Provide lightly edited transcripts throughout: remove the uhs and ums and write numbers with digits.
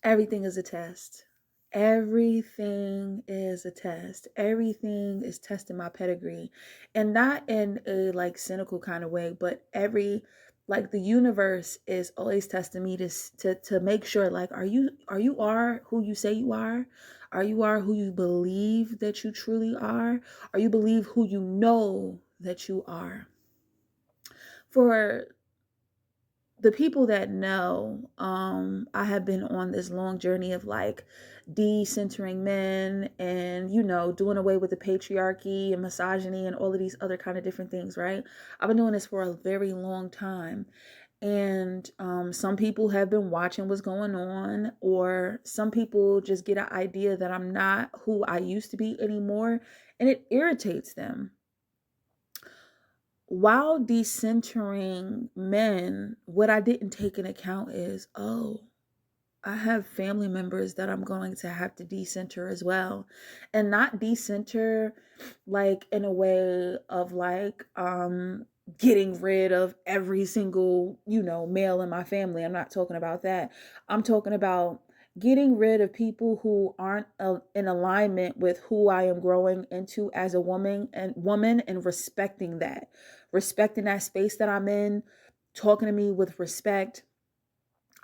Everything is a test. Everything is a test. Everything is testing my pedigree. And not in a like cynical kind of way, but like the universe is always testing me to make sure, like, are who you say you are? Are you who you believe that you truly are? Are you believe who you know that you are? For the people that know, I have been on this long journey of like decentering men and, doing away with the patriarchy and misogyny and all of these other kind of different things, right? I've been doing this for a very long time. And some people have been watching what's going on, or some people just get an idea that I'm not who I used to be anymore, and it irritates them. While decentering men, what I didn't take into account is, I have family members that I'm going to have to decenter as well. And not decenter like in a way of like getting rid of every single, male in my family. I'm not talking about that. I'm talking about getting rid of people who aren't in alignment with who I am growing into as a woman and respecting that space that I'm in, talking to me with respect,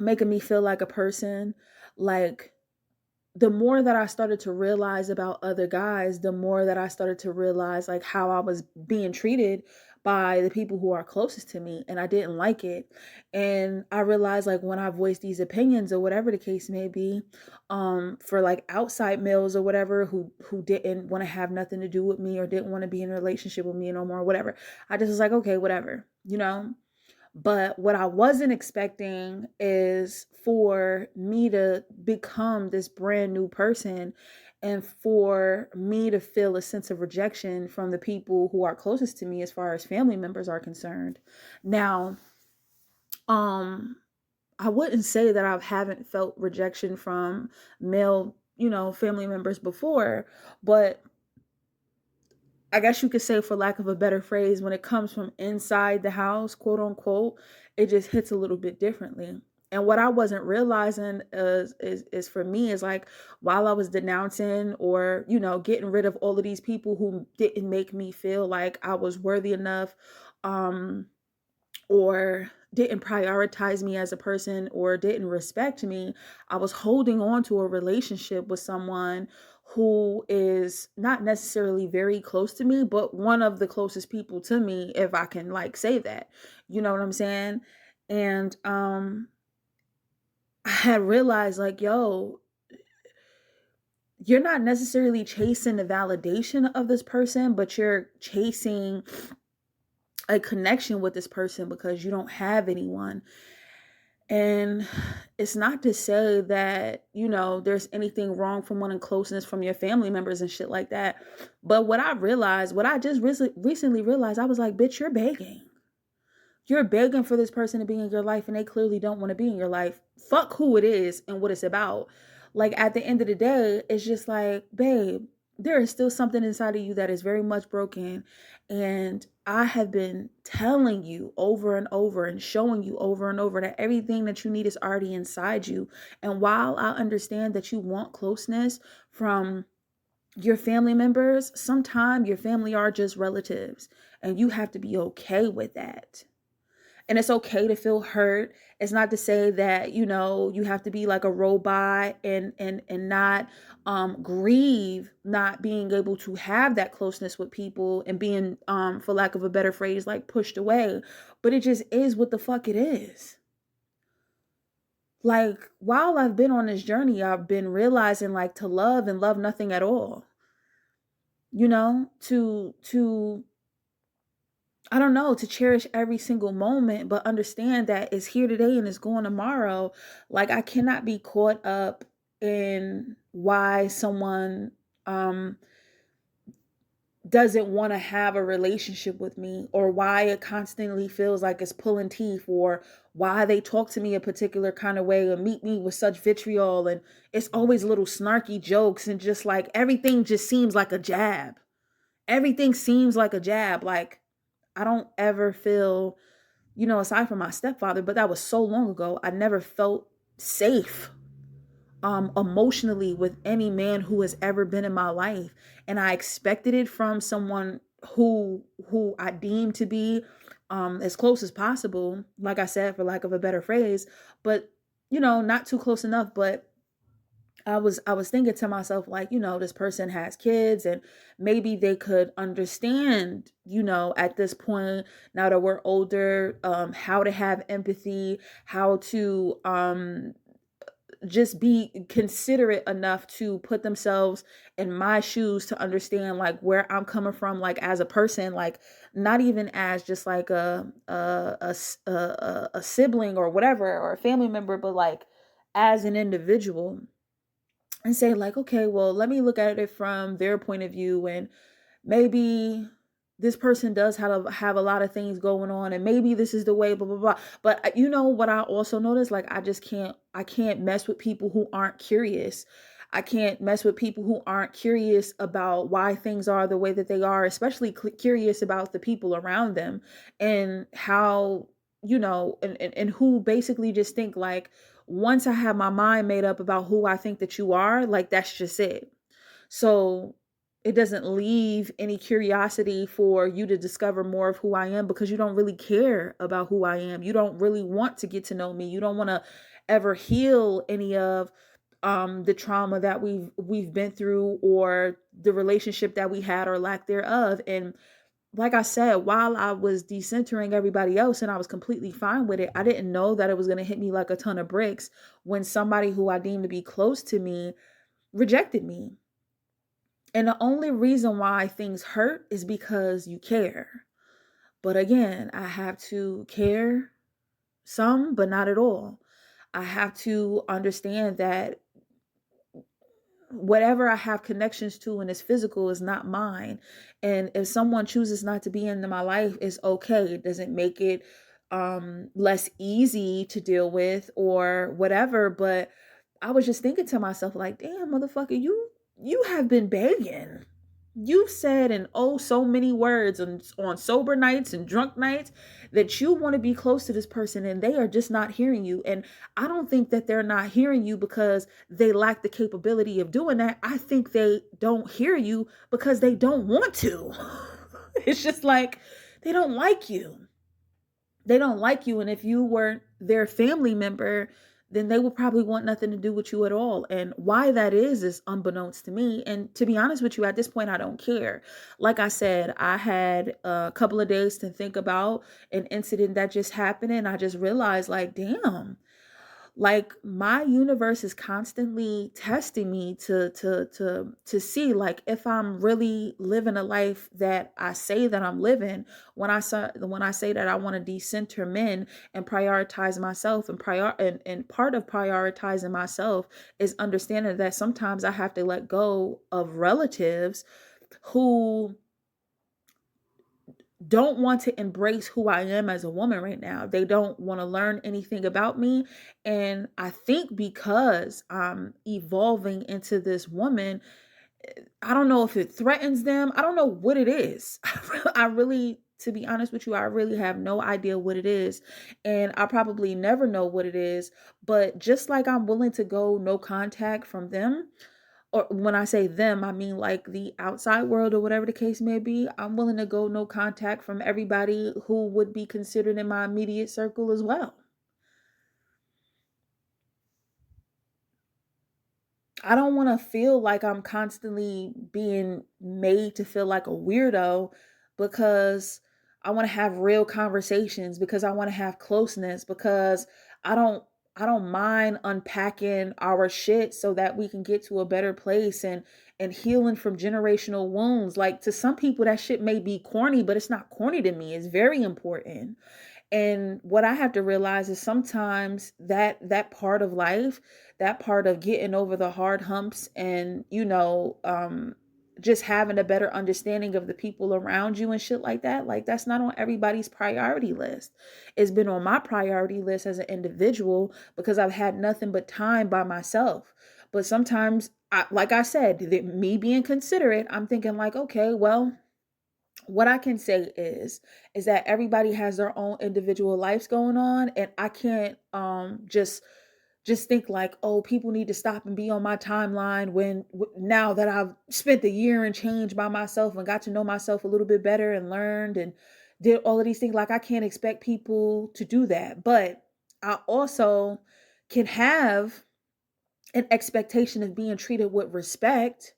making me feel like a person. Like, the more that I started to realize about other guys, the more that I started to realize like how I was being treated by the people who are closest to me, and I didn't like it. And I realized, like, when I voiced these opinions or whatever the case may be, for like outside males or whatever who didn't want to have nothing to do with me or didn't want to be in a relationship with me no more, whatever, I just was like, okay, whatever. But what I wasn't expecting is for me to become this brand new person and for me to feel a sense of rejection from the people who are closest to me as far as family members are concerned. Now, I wouldn't say that I haven't felt rejection from male, family members before, but I guess you could say, for lack of a better phrase, when it comes from inside the house, quote unquote, it just hits a little bit differently. And what I wasn't realizing is for me is like, while I was denouncing or, getting rid of all of these people who didn't make me feel like I was worthy enough, or didn't prioritize me as a person or didn't respect me, I was holding on to a relationship with someone who is not necessarily very close to me, but one of the closest people to me, if I can like say that. You know what I'm saying? And I had realized, like, yo, you're not necessarily chasing the validation of this person, but you're chasing a connection with this person because you don't have anyone. And it's not to say that, there's anything wrong from wanting closeness from your family members and shit like that. But what I just recently realized, I was like, bitch, you're begging. You're begging for this person to be in your life and they clearly don't want to be in your life. Fuck who it is and what it's about. Like, at the end of the day, it's just like, babe, there is still something inside of you that is very much broken. And I have been telling you over and over and showing you over and over that everything that you need is already inside you. And while I understand that you want closeness from your family members, sometimes your family are just relatives and you have to be okay with that. And it's okay to feel hurt. It's not to say that, you have to be like a robot and not grieve not being able to have that closeness with people and being, for lack of a better phrase, like pushed away. But it just is what the fuck it is. Like, while I've been on this journey, I've been realizing, like, to love and love nothing at all. To I don't know, to cherish every single moment, but understand that it's here today and it's going tomorrow. Like, I cannot be caught up in why someone doesn't want to have a relationship with me, or why it constantly feels like it's pulling teeth, or why they talk to me a particular kind of way or meet me with such vitriol. And it's always little snarky jokes and just like everything just seems like a jab. Everything seems like a jab. Like, I don't ever feel, aside from my stepfather, but that was so long ago, I never felt safe emotionally with any man who has ever been in my life, and I expected it from someone who I deem to be as close as possible, like I said, for lack of a better phrase, but not too close enough. But I was thinking to myself, like, this person has kids, and maybe they could understand, at this point, now that we're older, how to have empathy, how to just be considerate enough to put themselves in my shoes, to understand like where I'm coming from, like as a person, like not even as just like a sibling or whatever, or a family member, but like as an individual, and say like, okay, well, let me look at it from their point of view, and maybe this person does have a lot of things going on, and maybe this is the way, blah blah blah. But what I also notice, like, I can't mess with people who aren't curious. I can't mess with people who aren't curious about why things are the way that they are, especially curious about the people around them, and how, and who basically just think like, once I have my mind made up about who I think that you are, like that's just it. So it doesn't leave any curiosity for you to discover more of who I am, because you don't really care about who I am. You don't really want to get to know me. You don't want to ever heal any of the trauma that we've been through, or the relationship that we had, or lack thereof. And like I said, while I was decentering everybody else and I was completely fine with it, I didn't know that it was going to hit me like a ton of bricks when somebody who I deemed to be close to me rejected me. And the only reason why things hurt is because you care. But again, I have to care some, but not at all. I have to understand that whatever I have connections to and is physical is not mine. And if someone chooses not to be in my life, it's okay. It doesn't make it less easy to deal with or whatever. But I was just thinking to myself, like, damn, motherfucker, you have been begging. You've said in oh so many words on sober nights and drunk nights that you want to be close to this person, and they are just not hearing you. And I don't think that they're not hearing you because they lack the capability of doing that. I think they don't hear you because they don't want to. It's just like they don't like you. They don't like you. And if you weren't their family member, then they would probably want nothing to do with you at all. And why that is unbeknownst to me. And to be honest with you, at this point, I don't care. Like I said, I had a couple of days to think about an incident that just happened. And I just realized, like, damn, like my universe is constantly testing me to see like if I'm really living a life that I say that I'm living. When I say that I want to decenter men and prioritize myself, and part of prioritizing myself is understanding that sometimes I have to let go of relatives who don't want to embrace who I am as a woman right now. They don't want to learn anything about me. And I think because I'm evolving into this woman, I don't know if it threatens them. I don't know what it is. I really, to be honest with you, I really have no idea what it is. And I probably never know what it is. But just like I'm willing to go no contact from them, or when I say them, I mean like the outside world or whatever the case may be, I'm willing to go no contact from everybody who would be considered in my immediate circle as well. I don't want to feel like I'm constantly being made to feel like a weirdo, because I want to have real conversations, because I want to have closeness, because I don't I don't mind unpacking our shit so that we can get to a better place, and healing from generational wounds. Like, to some people that shit may be corny, but it's not corny to me. It's very important. And what I have to realize is sometimes that part of life, that part of getting over the hard humps, and just having a better understanding of the people around you and shit like that, like that's not on everybody's priority list. It's been on my priority list as an individual because I've had nothing but time by myself. But sometimes, like I said, me being considerate, I'm thinking like, okay, well, what I can say is that everybody has their own individual lives going on, and I can't just just think like, oh, people need to stop and be on my timeline when now that I've spent a year and change by myself and got to know myself a little bit better and learned and did all of these things. Like, I can't expect people to do that. But I also can have an expectation of being treated with respect.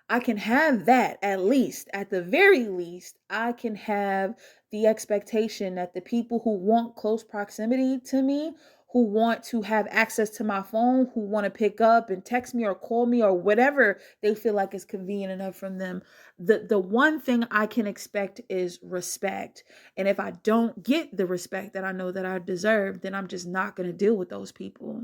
I can have that, at least, at the very least. I can have the expectation that the people who want close proximity to me, who want to have access to my phone, who want to pick up and text me or call me or whatever they feel like is convenient enough from them, the one thing I can expect is respect. And if I don't get the respect that I know that I deserve, then I'm just not going to deal with those people.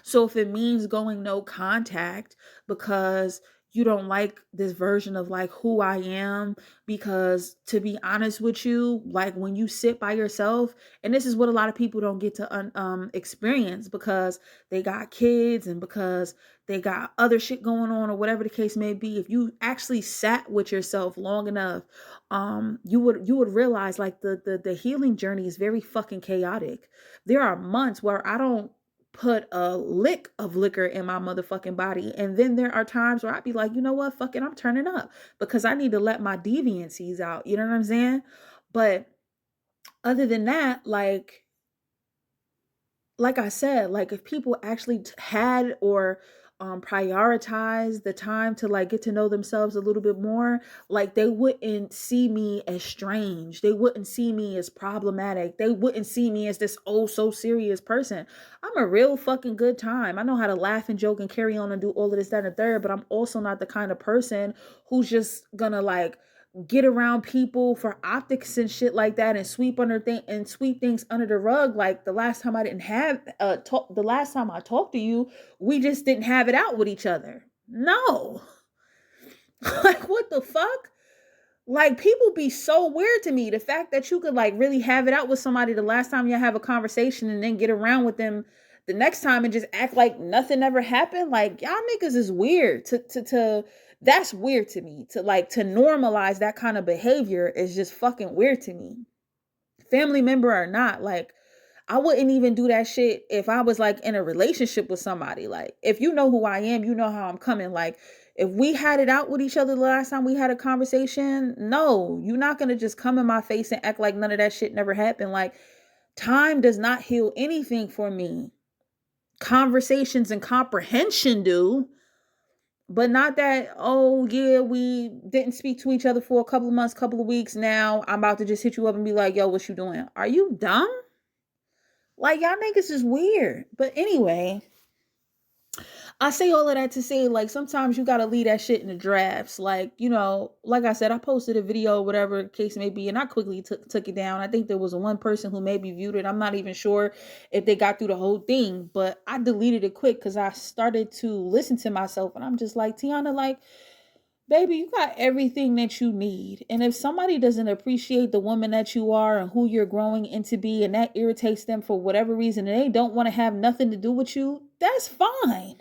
So if it means going no contact because you don't like this version of like who I am, because to be honest with you, like when you sit by yourself, and this is what a lot of people don't get to experience because they got kids and because they got other shit going on or whatever the case may be. If you actually sat with yourself long enough, you would realize like the healing journey is very fucking chaotic. There are months where I don't put a lick of liquor in my motherfucking body. And then there are times where I'd be like, you know what, fuck it, I'm turning up because I need to let my deviancies out. You know what I'm saying? But other than that, like I said, like if people actually had or prioritize the time to like get to know themselves a little bit more, like they wouldn't see me as strange. They wouldn't see me as problematic. They wouldn't see me as this oh so serious person. I'm a real fucking good time. I know how to laugh and joke and carry on and do all of this, that, and the third, but I'm also not the kind of person who's just gonna like get around people for optics and shit like that and sweep things under the rug. Like the last time I didn't have the last time I talked to you, we just didn't have it out with each other. No. Like what the fuck? Like people be so weird to me. The fact that you could like really have it out with somebody the last time you have a conversation and then get around with them the next time and just act like nothing ever happened. Like y'all niggas is weird. To that's weird to me. To normalize that kind of behavior is just fucking weird to me. Family member or not, like I wouldn't even do that shit if I was like in a relationship with somebody. Like, if you know who I am, you know how I'm coming. Like, if we had it out with each other the last time we had a conversation, no, you're not going to just come in my face and act like none of that shit never happened. Like, time does not heal anything for me. Conversations and comprehension do, but not that, oh, yeah, we didn't speak to each other for a couple of months, couple of weeks. Now I'm about to just hit you up and be like, yo, what you doing? Are you dumb? Like, y'all niggas is weird. But anyway, I say all of that to say, like, sometimes you gotta leave that shit in the drafts. Like, you know, like I said, I posted a video, whatever the case may be, and I quickly took it down. I think there was one person who maybe viewed it. I'm not even sure if they got through the whole thing, but I deleted it quick because I started to listen to myself, and I'm just like, Tiana, like, baby, you got everything that you need. And if somebody doesn't appreciate the woman that you are and who you're growing into be, and that irritates them for whatever reason, and they don't want to have nothing to do with you, that's fine.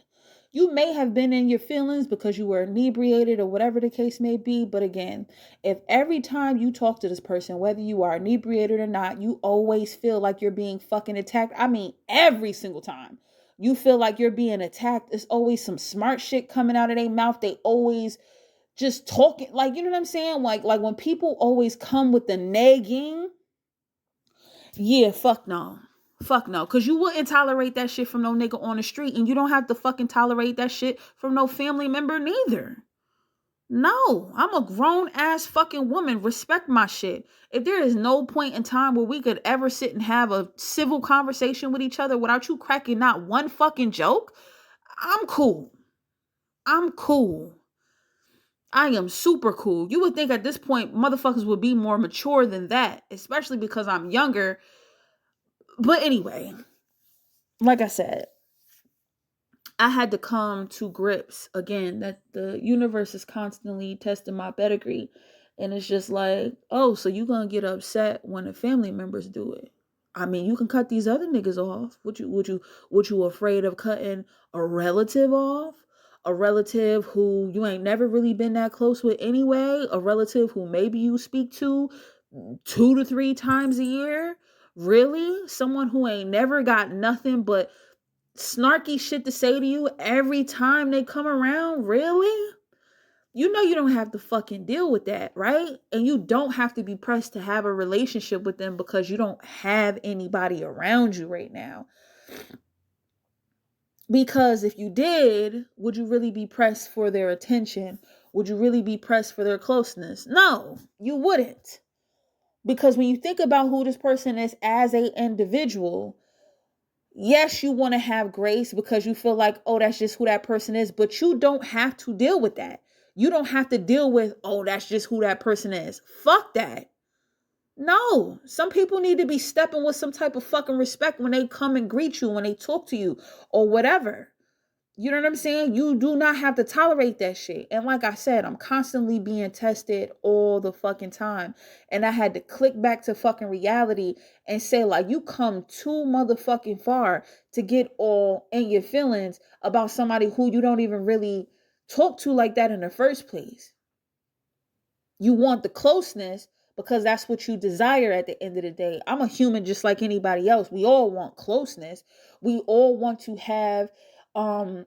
You may have been in your feelings because you were inebriated or whatever the case may be. But again, if every time you talk to this person, whether you are inebriated or not, you always feel like you're being fucking attacked. I mean, every single time you feel like you're being attacked, there's always some smart shit coming out of their mouth. They always just talking, like, you know what I'm saying? Like when people always come with the nagging, yeah, fuck no. Fuck no. Cause you wouldn't tolerate that shit from no nigga on the street, and you don't have to fucking tolerate that shit from no family member neither. No, I'm a grown ass fucking woman. Respect my shit. If there is no point in time where we could ever sit and have a civil conversation with each other without you cracking not one fucking joke, I'm cool. I'm cool. I am super cool. You would think at this point motherfuckers would be more mature than that, especially because I'm younger. But anyway, like I said, I had to come to grips again that the universe is constantly testing my pedigree. And it's just like, oh, so you gonna get upset when the family members do it. I mean, you can cut these other niggas off. Would you afraid of cutting a relative off? A relative who you ain't never really been that close with anyway? A relative who maybe you speak to 2 to 3 times a year? Really? Someone who ain't never got nothing but snarky shit to say to you every time they come around? Really? You know you don't have to fucking deal with that, right? And you don't have to be pressed to have a relationship with them because you don't have anybody around you right now. Because if you did, would you really be pressed for their attention? Would you really be pressed for their closeness? No, you wouldn't. Because when you think about who this person is as an individual, yes, you want to have grace because you feel like, oh, that's just who that person is. But you don't have to deal with that. You don't have to deal with, oh, that's just who that person is. Fuck that. No, some people need to be stepping with some type of fucking respect when they come and greet you, when they talk to you or whatever. You know what I'm saying? You do not have to tolerate that shit. And like I said, I'm constantly being tested all the fucking time. And I had to click back to fucking reality and say, like, you come too motherfucking far to get all in your feelings about somebody who you don't even really talk to like that in the first place. You want the closeness because that's what you desire at the end of the day. I'm a human just like anybody else. We all want closeness. We all want to have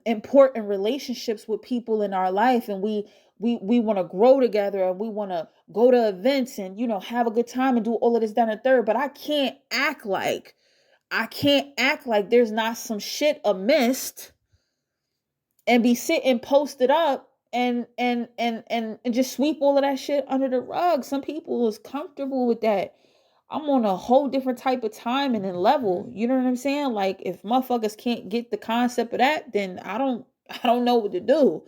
important relationships with people in our life, and we want to grow together, and we want to go to events and have a good time and do all of this down and third. But I can't act like there's not some shit amiss and be sitting posted up and just sweep all of that shit under the rug. Some people is comfortable with that. I'm on a whole different type of time and level. You know what I'm saying? Like, if motherfuckers can't get the concept of that, then I don't know what to do.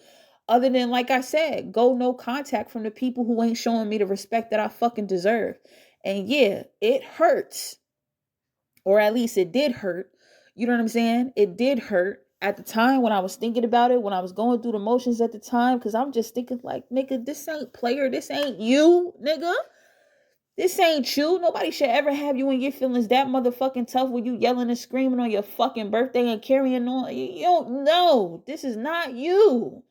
Other than, like I said, go no contact from the people who ain't showing me the respect that I fucking deserve. And yeah, it hurts. Or at least it did hurt. You know what I'm saying? It did hurt at the time when I was thinking about it, when I was going through the motions at the time, because I'm just thinking like, nigga, this ain't player. This ain't you, nigga. This ain't you. Nobody should ever have you in your feelings that motherfucking tough when you yelling and screaming on your fucking birthday and carrying on. You don't know. This is not you.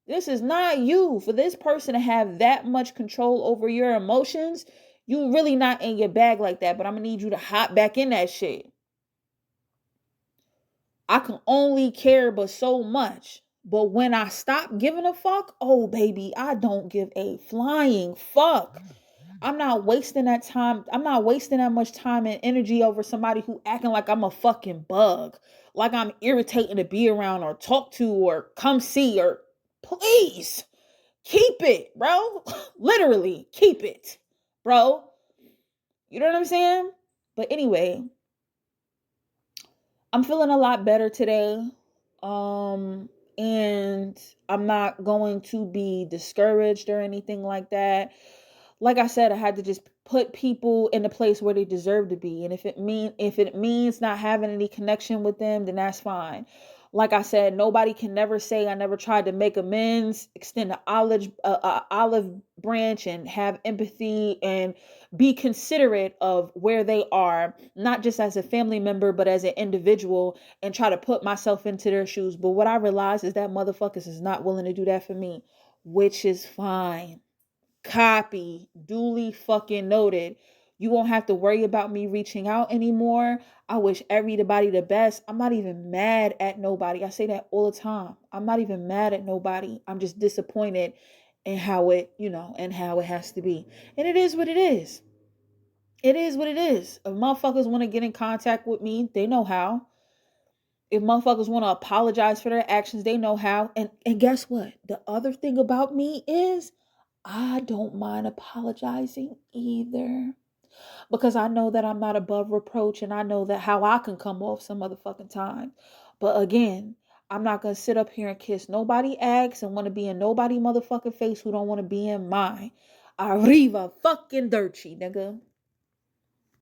This is not you. For this person to have that much control over your emotions, you really not in your bag like that. But I'm going to need you to hop back in that shit. I can only care but so much. But when I stop giving a fuck, oh baby, I don't give a flying fuck. I'm not wasting that time. I'm not wasting that much time and energy over somebody who acting like I'm a fucking bug. Like I'm irritating to be around or talk to or come see or please keep it, bro. Literally keep it, bro. You know what I'm saying? But anyway, I'm feeling a lot better today. And I'm not going to be discouraged or anything like that. Like I said, I had to just put people in the place where they deserve to be. And if it means not having any connection with them, then that's fine. Like I said, nobody can never say I never tried to make amends, extend an olive branch, and have empathy and be considerate of where they are, not just as a family member, but as an individual, and try to put myself into their shoes. But what I realize is that motherfuckers is not willing to do that for me, which is fine. Copy, duly fucking noted. You won't have to worry about me reaching out anymore. I wish everybody the best. I'm not even mad at nobody. I say that all the time. I'm not even mad at nobody. I'm just disappointed in how it, and how it has to be. And it is what it is. It is what it is. If motherfuckers want to get in contact with me, they know how. If motherfuckers want to apologize for their actions, they know how. And guess what? The other thing about me is I don't mind apologizing either, because I know that I'm not above reproach, and I know that how I can come off some motherfucking time. But again, I'm not going to sit up here and kiss nobody ass and want to be in nobody motherfucking face who don't want to be in mine. Arriva fucking dirty, nigga.